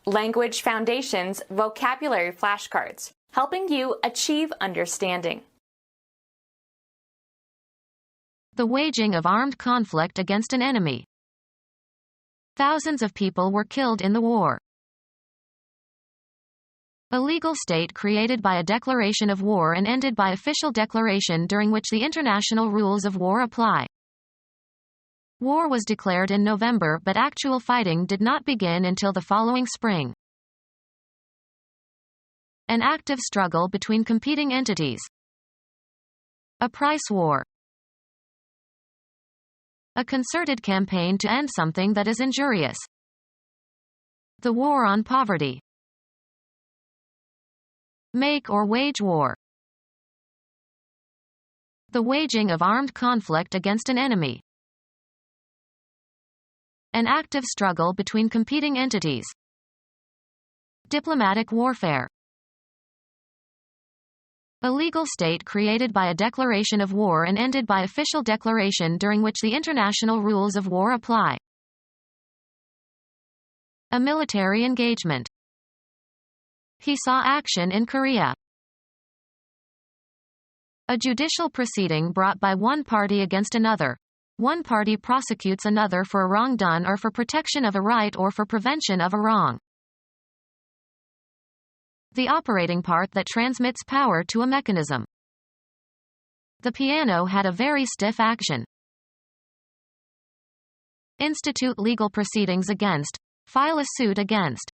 Language Foundations Vocabulary Flashcards, helping you achieve understanding. The waging of armed conflict against an enemy. Thousands of people were killed in the war. A legal state created by a declaration of war and ended by official declaration during which the international rules of war apply. War was declared in November, but actual fighting did not begin until the following spring. An active struggle between competing entities. A price war. A concerted campaign to end something that is injurious. The war on poverty. Make or wage war. The waging of armed conflict against an enemy. An active struggle between competing entities. Diplomatic warfare. A legal state created by a declaration of war and ended by official declaration during which the international rules of war apply. A military engagement. He saw action in Korea. A judicial proceeding brought by one party against another. One party prosecutes another for a wrong done or for protection of a right or for prevention of a wrong. The operating part that transmits power to a mechanism. The piano had a very stiff action. Institute legal proceedings against. File a suit against.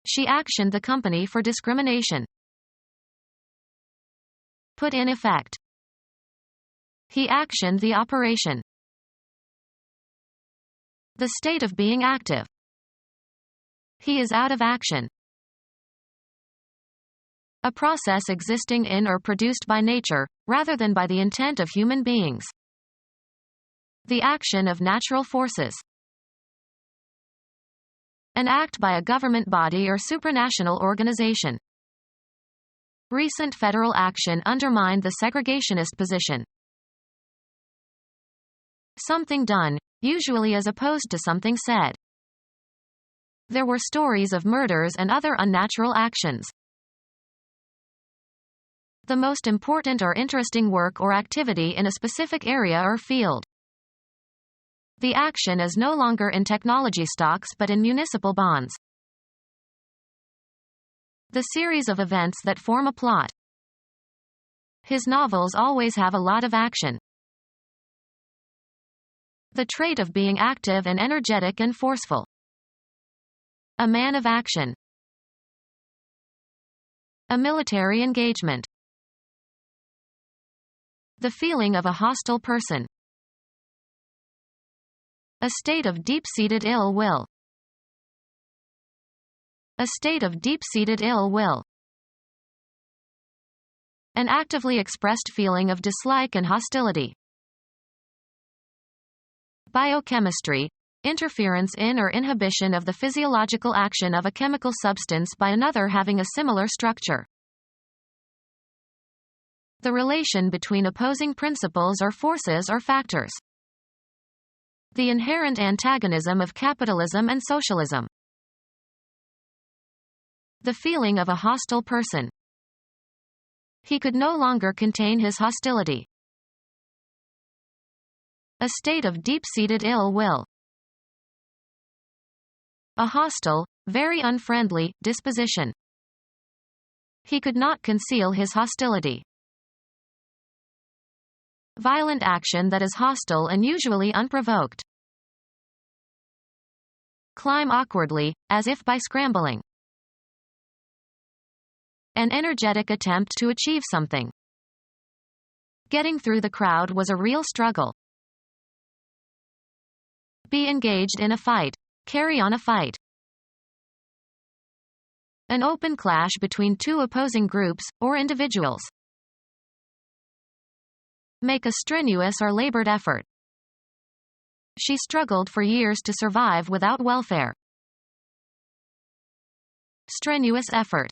She actioned the company for discrimination. Put in effect. He actioned the operation. The state of being active. He is out of action. A process existing in or produced by nature, rather than by the intent of human beings. The action of natural forces. An act by a government body or supranational organization. Recent federal action undermined the segregationist position. Something done, usually as opposed to something said. There were stories of murders and other unnatural actions. The most important or interesting work or activity in a specific area or field. The action is no longer in technology stocks but in municipal bonds. The series of events that form a plot. His novels always have a lot of action. The trait of being active and energetic and forceful. A man of action. A military engagement. The feeling of a hostile person. A state of deep-seated ill will. A state of deep-seated ill will. An actively expressed feeling of dislike and hostility. Biochemistry. Interference in or inhibition of the physiological action of a chemical substance by another having a similar structure. The relation between opposing principles or forces or factors. The inherent antagonism of capitalism and socialism. The feeling of a hostile person. He could no longer contain his hostility. A state of deep-seated ill will. A hostile, very unfriendly, disposition. He could not conceal his hostility. Violent action that is hostile and usually unprovoked. Climb awkwardly, as if by scrambling. An energetic attempt to achieve something. Getting through the crowd was a real struggle. Be engaged in a fight. Carry on a fight. An open clash between two opposing groups, or individuals. Make a strenuous or labored effort. She struggled for years to survive without welfare. Strenuous effort.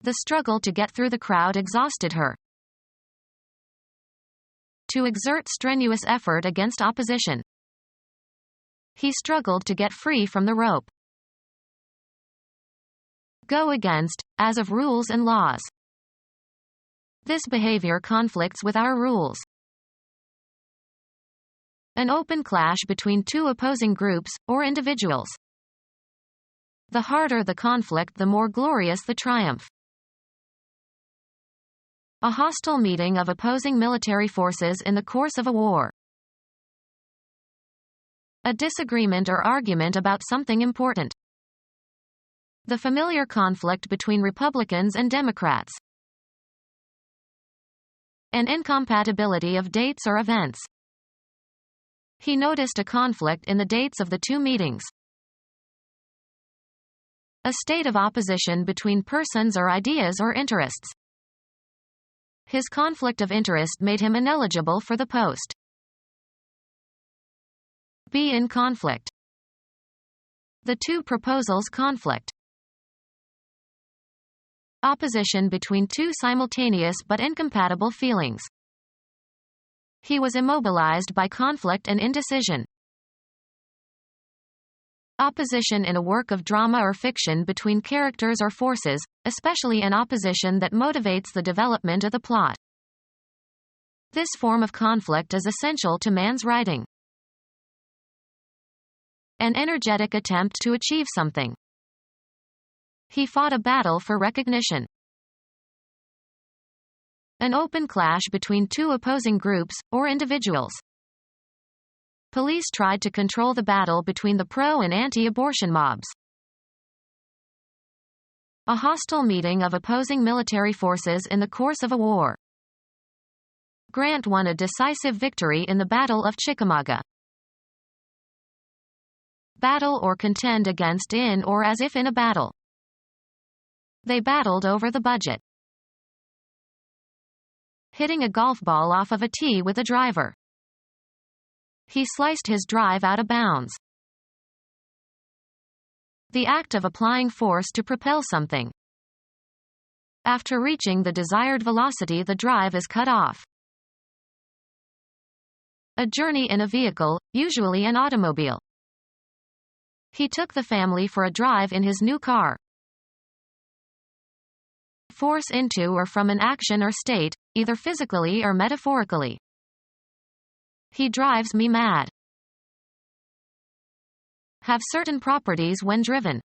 The struggle to get through the crowd exhausted her. To exert strenuous effort against opposition. He struggled to get free from the rope. go against, as of rules and laws. This behavior conflicts with our rules. An open clash between two opposing groups, or individuals. The harder the conflict, the more glorious the triumph. A hostile meeting of opposing military forces in the course of a war. A disagreement or argument about something important. The familiar conflict between Republicans and Democrats. An incompatibility of dates or events. He noticed a conflict in the dates of the two meetings. A state of opposition between persons or ideas or interests. His conflict of interest made him ineligible for the post. Be in conflict. The two proposals conflict. Opposition between two simultaneous but incompatible feelings. He was immobilized by conflict and indecision. Opposition in a work of drama or fiction between characters or forces, especially an opposition that motivates the development of the plot. This form of conflict is essential to man's writing. An energetic attempt to achieve something. He fought a battle for recognition. An open clash between two opposing groups, or individuals. Police tried to control the battle between the pro- and anti-abortion mobs. A hostile meeting of opposing military forces in the course of a war. Grant won a decisive victory in the Battle of Chickamauga. Battle or contend against in or as if in a battle. They battled over the budget. Hitting a golf ball off of a tee with a driver. He sliced his drive out of bounds. The act of applying force to propel something. After reaching the desired velocity, the drive is cut off. A journey in a vehicle, usually an automobile. He took the family for a drive in his new car. Force into or from an action or state, either physically or metaphorically. He drives me mad. Have certain properties when driven.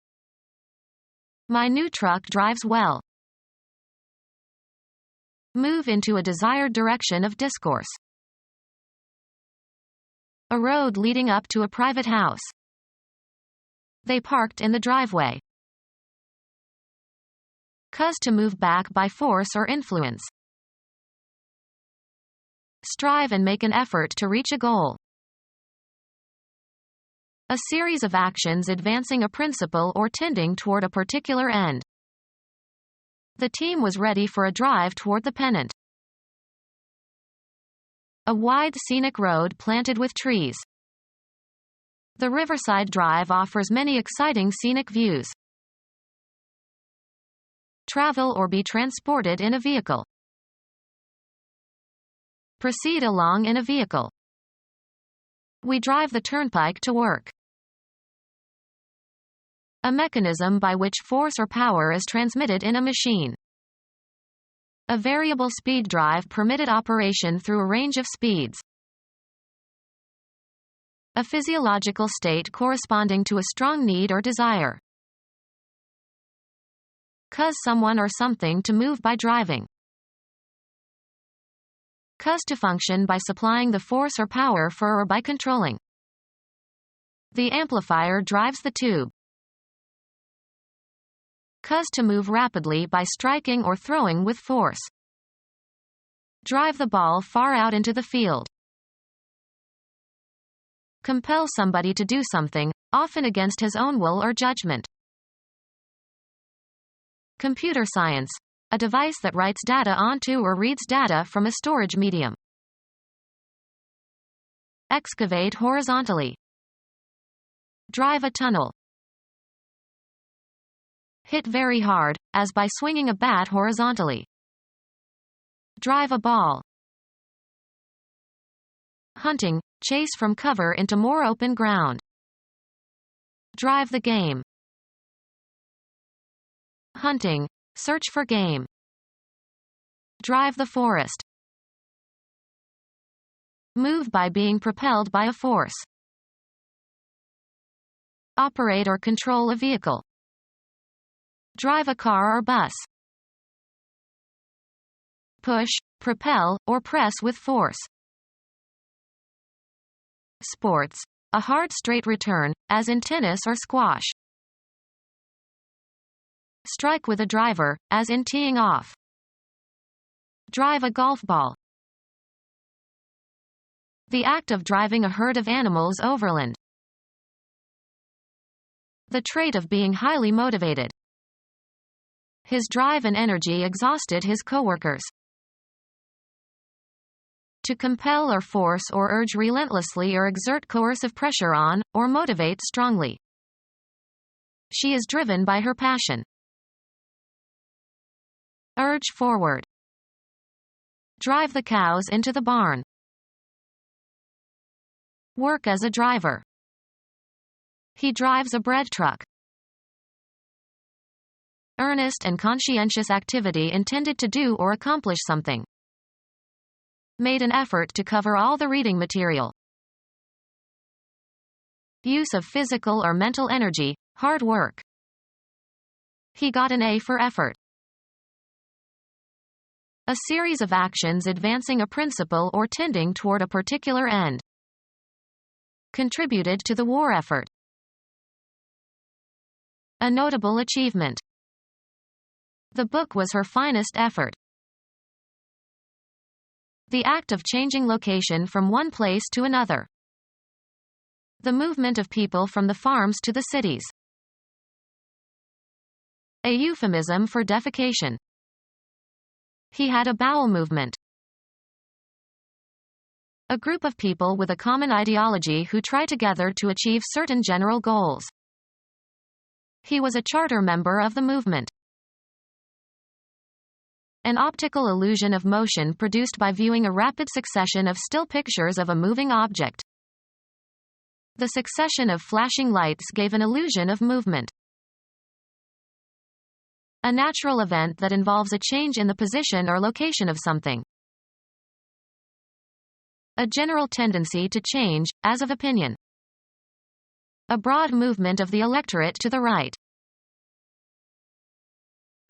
My new truck drives well. Move into a desired direction of discourse. A road leading up to a private house. They parked in the driveway. Cause to move back by force or influence. Strive and make an effort to reach a goal. A series of actions advancing a principle or tending toward a particular end. The team was ready for a drive toward the pennant. A wide scenic road planted with trees. The Riverside Drive offers many exciting scenic views. Travel or be transported in a vehicle. Proceed along in a vehicle. We drive the turnpike to work. A mechanism by which force or power is transmitted in a machine. A variable speed drive permitted operation through a range of speeds. A physiological state corresponding to a strong need or desire. Cause someone or something to move by driving. Cause to function by supplying the force or power for or by controlling. The amplifier drives the tube. Cause to move rapidly by striking or throwing with force. Drive the ball far out into the field. Compel somebody to do something, often against his own will or judgment. Computer science. A device that writes data onto or reads data from a storage medium. Excavate horizontally. Drive a tunnel. Hit very hard, as by swinging a bat horizontally. Drive a ball. Hunting. Chase from cover into more open ground. Drive the game. hunting, search for game. Drive the forest. Move by being propelled by a force. Operate or control a vehicle. Drive a car or bus. Push, propel, or press with force. Sports. A hard straight return, as in tennis or squash. Strike with a driver, as in teeing off. Drive a golf ball. The act of driving a herd of animals overland. The trait of being highly motivated. His drive and energy exhausted his coworkers. To compel or force or urge relentlessly or exert coercive pressure on, or motivate strongly. She is driven by her passion. Urge forward. Drive the cows into the barn. Work as a driver. He drives a bread truck. Earnest and conscientious activity intended to do or accomplish something. Made an effort to cover all the reading material. Use of physical or mental energy, hard work. He got an A for effort. A series of actions advancing a principle or tending toward a particular end. Contributed to the war effort. A notable achievement. The book was her finest effort. The act of changing location from one place to another. The movement of people from the farms to the cities. A euphemism for defecation. He had a bowel movement. A group of people with a common ideology who try together to achieve certain general goals. He was a charter member of the movement. An optical illusion of motion produced by viewing a rapid succession of still pictures of a moving object. The succession of flashing lights gave an illusion of movement. A natural event that involves a change in the position or location of something. A general tendency to change, as of opinion. A broad movement of the electorate to the right.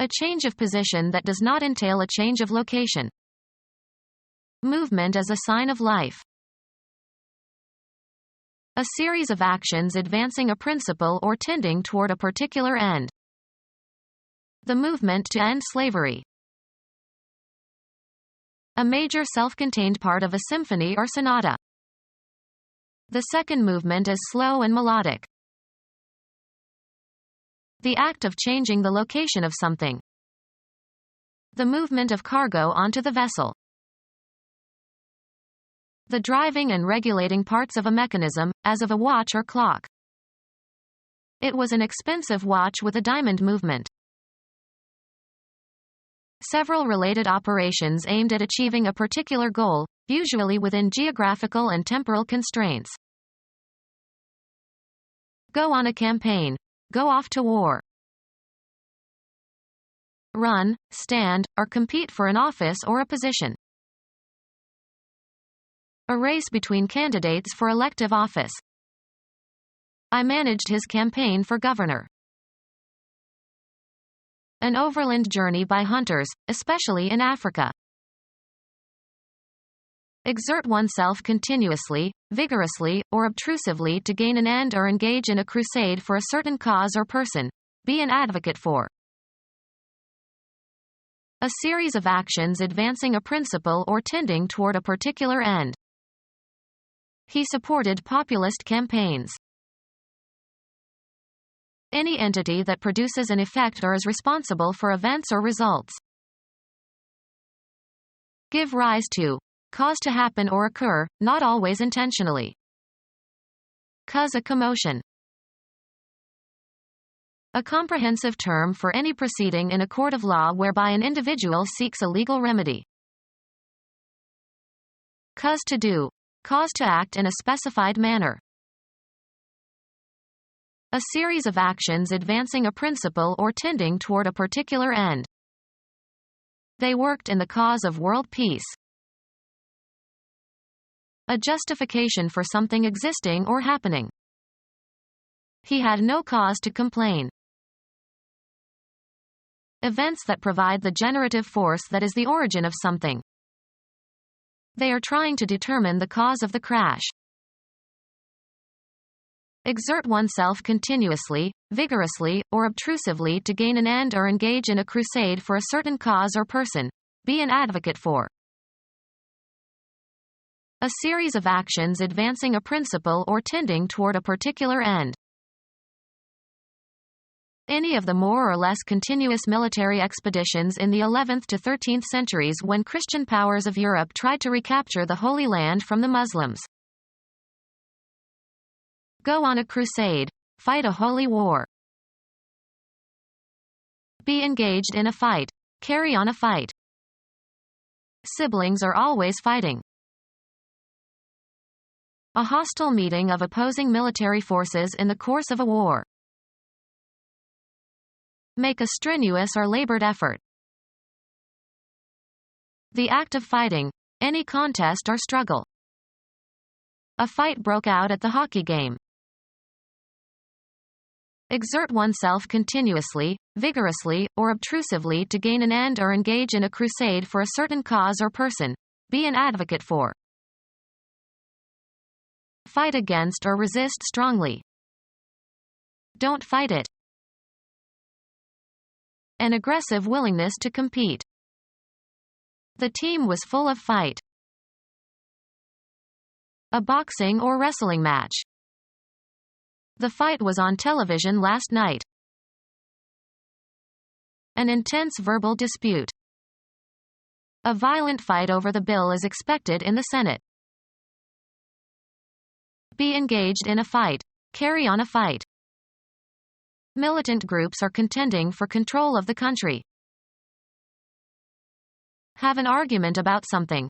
A change of position that does not entail a change of location. Movement as a sign of life. A series of actions advancing a principle or tending toward a particular end. The movement to end slavery. A major self-contained part of a symphony or sonata. The second movement is slow and melodic. The act of changing the location of something. The movement of cargo onto the vessel. The driving and regulating parts of a mechanism, as of a watch or clock. It was an expensive watch with a diamond movement. Several related operations aimed at achieving a particular goal, usually within geographical and temporal constraints. Go on a campaign. Go off to war. Run, stand, or compete for an office or a position. A race between candidates for elective office. I managed his campaign for governor. An overland journey by hunters, especially in Africa. Exert oneself continuously, vigorously, or obtrusively to gain an end or engage in a crusade for a certain cause or person. Be an advocate for. A series of actions advancing a principle or tending toward a particular end. He supported populist campaigns. Any entity that produces an effect or is responsible for events or results. Give rise to. Cause to happen or occur, not always intentionally. Cause a commotion. A comprehensive term for any proceeding in a court of law whereby an individual seeks a legal remedy. Cause to do. Cause to act in a specified manner. A series of actions advancing a principle or tending toward a particular end. They worked in the cause of world peace. A justification for something existing or happening. He had no cause to complain. Events that provide the generative force that is the origin of something. They are trying to determine the cause of the crash. Exert oneself continuously, vigorously, or obtrusively to gain an end or engage in a crusade for a certain cause or person. Be an advocate for. A series of actions advancing a principle or tending toward a particular end. Any of the more or less continuous military expeditions in the 11th to 13th centuries when Christian powers of Europe tried to recapture the Holy Land from the Muslims. Go on a crusade. Fight a holy war. Be engaged in a fight. Carry on a fight. Siblings are always fighting. A hostile meeting of opposing military forces in the course of a war. Make a strenuous or labored effort. The act of fighting. Any contest or struggle. A fight broke out at the hockey game. Exert oneself continuously, vigorously, or obtrusively to gain an end or engage in a crusade for a certain cause or person. Be an advocate for. Fight against or resist strongly. Don't fight it. An aggressive willingness to compete. The team was full of fight. A boxing or wrestling match. The fight was on television last night. An intense verbal dispute. A violent fight over the bill is expected in the Senate. Be engaged in a fight. Carry on a fight. Militant groups are contending for control of the country. Have an argument about something.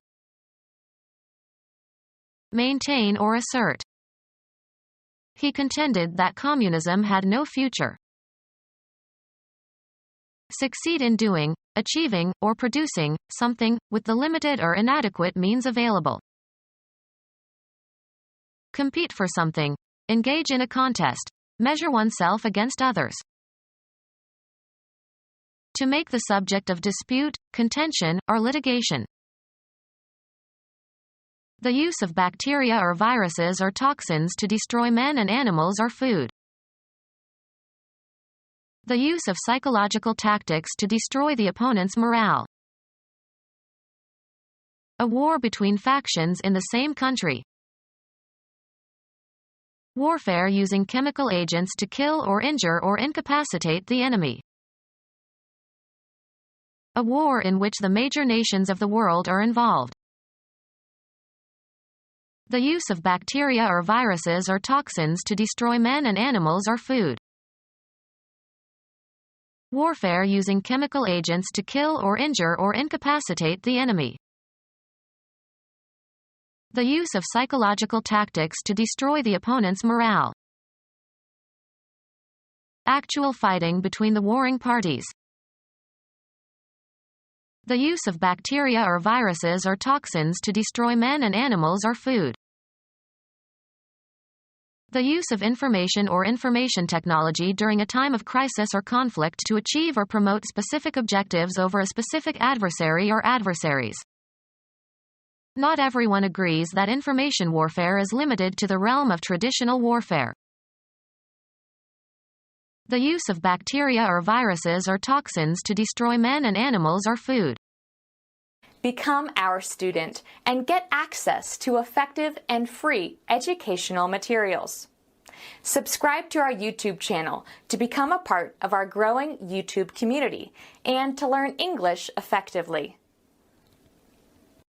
Maintain or assert. He contended that communism had no future. Succeed in doing, achieving, or producing something, with the limited or inadequate means available. Compete for something. Engage in a contest. Measure oneself against others. To make the subject of dispute, contention, or litigation. The use of bacteria or viruses or toxins to destroy men and animals or food. The use of psychological tactics to destroy the opponent's morale. A war between factions in the same country. Warfare using chemical agents to kill or injure or incapacitate the enemy. A war in which the major nations of the world are involved. The use of bacteria or viruses or toxins to destroy men and animals or food. Warfare using chemical agents to kill or injure or incapacitate the enemy. The use of psychological tactics to destroy the opponent's morale. Actual fighting between the warring parties. The use of bacteria or viruses or toxins to destroy men and animals or food. The use of information or information technology during a time of crisis or conflict to achieve or promote specific objectives over a specific adversary or adversaries. Not everyone agrees that information warfare is limited to the realm of traditional warfare. The use of bacteria or viruses or toxins to destroy men and animals or food. Become our student and get access to effective and free educational materials. Subscribe to our YouTube channel to become a part of our growing YouTube community and to learn English effectively.